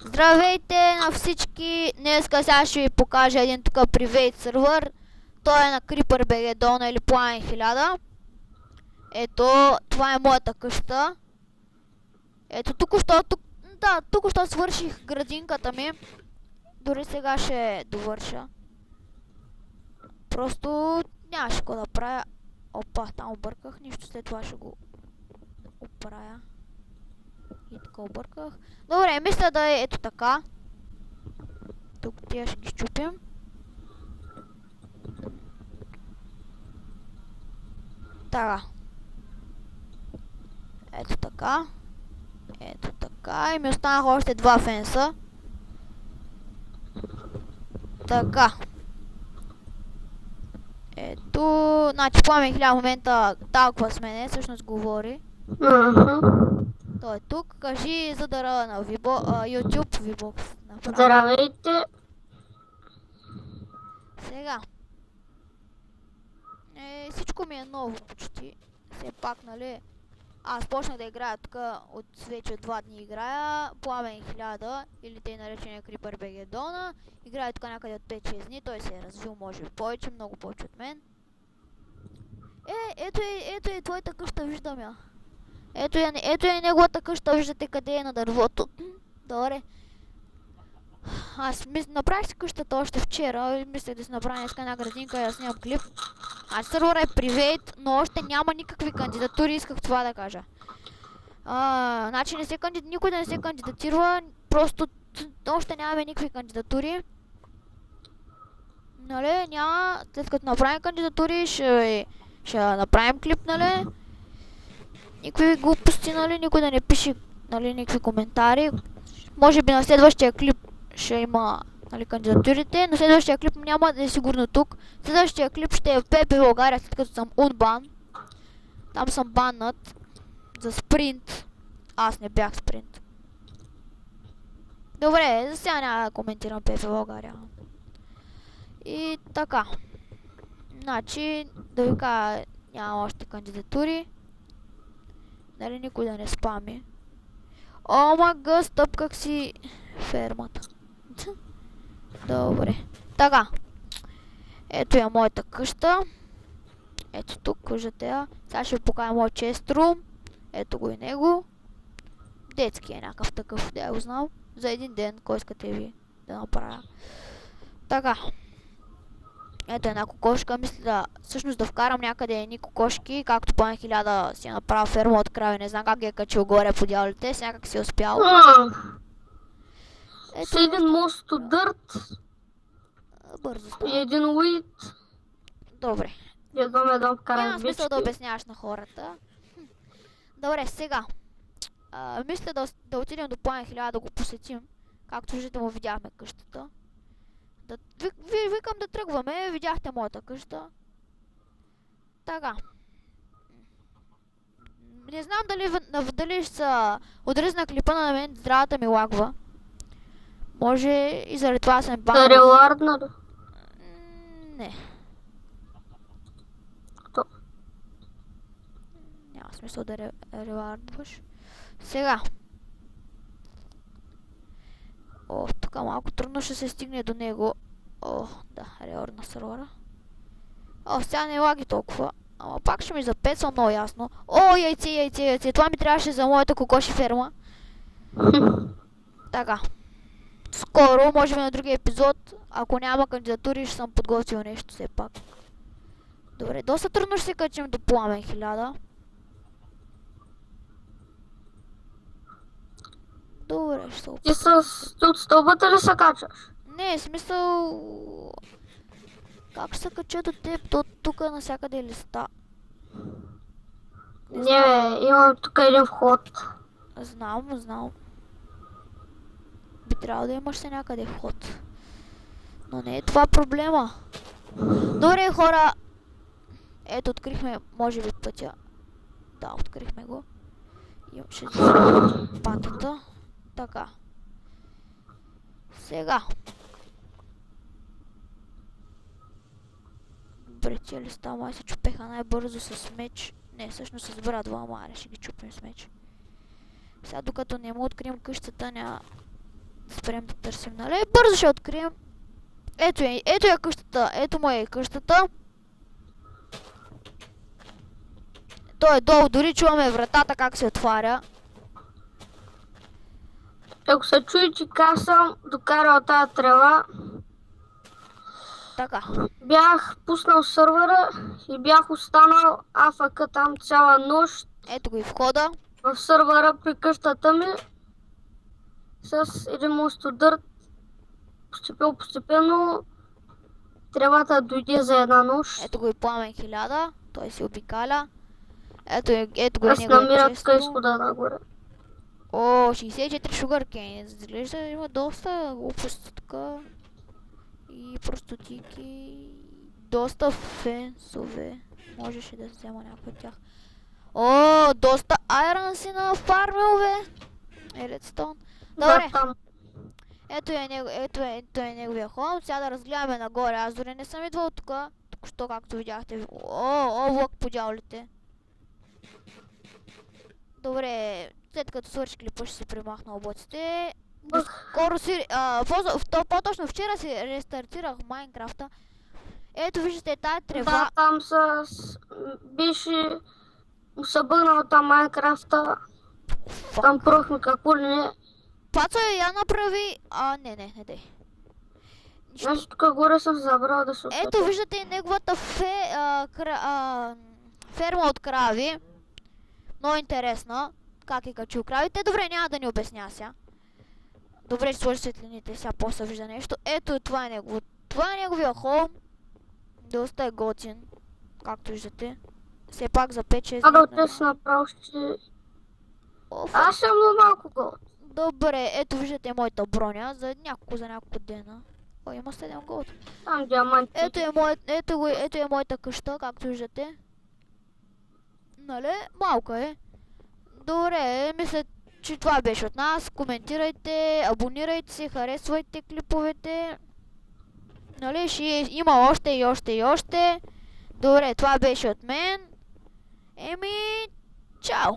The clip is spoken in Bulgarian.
Здравейте на всички! Днеска сега ще ви покажа един тук привейт сервер. Той е на CreeperBG или Пламен 1000. Ето, това е моята къща. Ето, тук-що свърших градинката ми. Дори сега ще довърша. Просто нямаше какво да правя. Опа, там обърках, нищо, след това ще го оправя. И така обърках. Добре, мисля да е ето така. Тук тия ще ги щупим. Така. Ето така. Ето така. И ми останаха още два фенса. Така. Ето. Значи Пламен 1000 в момента талква с мене, всъщност говори. Той е тук. Кажи задара на YouTube VBOX. Здравейте. Сега. Всичко ми е ново почти. Все пак, нали. Аз почнах да играя тук вече от 2 дни играя. Пламен 1000 или тъй наречения CreeperBG. Играя тук някъде от 5-6 дни. Той се е развил може би повече, много повече от мен. Ето е твоята къща, виждам я. Ето е неговата къща, виждате къде е на дървото. Добре. Аз направих си къщата още вчера, мислех да си направя днеска една градинка и да снимам клип. Сервера е привейт, но още няма никакви кандидатури, исках това да кажа. Значи никой да не се кандидатира, просто още нямаме никакви кандидатури. Нали, няма, след като направим кандидатури ще направим клип, нали. Никакви глупости, нали, никой да не пише, нали, никакви коментари. Може би на следващия клип ще има, нали, кандидатурите, но следващия клип няма да е сигурно тук. Следващия клип ще е в ПП България, след като съм унбан. Там съм баннат за спринт. Аз не бях спринт. Добре, за сега няма да коментирам ПП България. И така. Значи, да ви кажа, няма още кандидатури. Нали, никой да не спами. Омага, стъпках си фермата. Добре. Така. Ето е моята къща. Ето тук, виждате я. Сега ще ви покажа моят честрум. Ето го и него. Детски е някакъв такъв, да я го знам. За един ден, кой искате ви да направя. Така. Ето една кокошка, мисля всъщност да вкарам някъде едни кокошки, както Пламен 1000 си е направил ферма от крави, не знам как ги е качил горе по дяволите, някак си е успял. С един мост от дърт. Бързо става. И един уит. Добре. Да вкарам Няма смисъл да обясняваш на хората. Добре, сега. Мисля да отидем до Пламен 1000 да го посетим. Както виждате, му видяхме къщата. Викам да тръгваме, видяхте моята къща. Така. Не знам дали ще са отрезна клипа на мен, здравата ми лагва. Може и заради това съм банал. Релардна ли? Не. Кто? Няма смисъл да релардваш. Сега. Тук малко трудно ще се стигне до него. Да, реорд на сервера. Сега не лаги толкова. Ама пак ще ми запецва много ясно. Яйце. Това ми трябваше за моята кокоши ферма. Така. Скоро, може би на другия епизод, ако няма кандидатури, ще съм подготвил нещо все пак. Добре, доста трудно ще се качим до Пламен 1000. Добре, ще се опитам. Ти от стълбата ли се качаш? Не, смисъл... Как ще се кача до теб? Тук навсякъде е листа. Не, имам тук един вход. Знам. Би трябвало да имаш се някъде вход. Но не е това проблема. Добре, хора. Ето, открихме, може би, пътя. Да, открихме го. Имаше патата. Така. Сега. Добре, тия листа май се чупеха най-бързо с меч. Не, всъщност с брадва, ама ще ги чупим с меч. Сега докато не му открием къщата, спрем да търсим, нали? Бързо ще открием. Ето е къщата, ето му е къщата. Той е долу, дори чуваме вратата как се отваря. Ако се чуи, че как съм докарал тази трева, Така. бях пуснал сървъра и бях останал АФК там цяла нощ Ето го и входа. в сървъра при къщата ми с един мостодърт. Постепенно тревата дойде за една нощ. Ето го и Пламен 1000. Той си обикаля. Ето го и Аз неговия намирам често. тук изхода нагоре. О, 64 шугаркейн. Изглежда има доста глупости тук. И простотики. Доста фенсове. Можеше да взема някой от тях. О, доста айрон си на фармилове. Редстоун. Добре, Там. ето е неговия ход. Сега да разгледаме нагоре. Аз дори не съм идвал тук. Току-що, както видяхте. О, влак по дяволите. Добре, след като свърши клипа ще си примахна облаците. Скоро си... по-точно вчера си рестартирах Майнкрафта. Ето виждате тая трева. Да, там беше се бъгнал там Майнкрафта. Там пробвахме какво ли не. Пацо я направи... не дей. Значи тук горе съм забрал да се Ето откача. виждате и неговата ферма от крави. Много интересна. Как е качил кравите. Добре, няма да ни обясня сега. Добре, ще сложи светлините, сега после вижда нещо. Ето, това е неговия холм. Доста е готин. Както виждате. Все пак за 5-6 А да минути. отнес направо ще... Оф, Аз съм много малко гол. добре, ето виждате моята броня за няколко дена. О, има 7 голд. Там диаманти. Ето е моята къща, както виждате. Нали? Малка е. Добре, мисля, че това беше от нас. Коментирайте, абонирайте се, харесвайте клиповете. Нали? Ще има още и още и още. Добре, това беше от мен. Чао!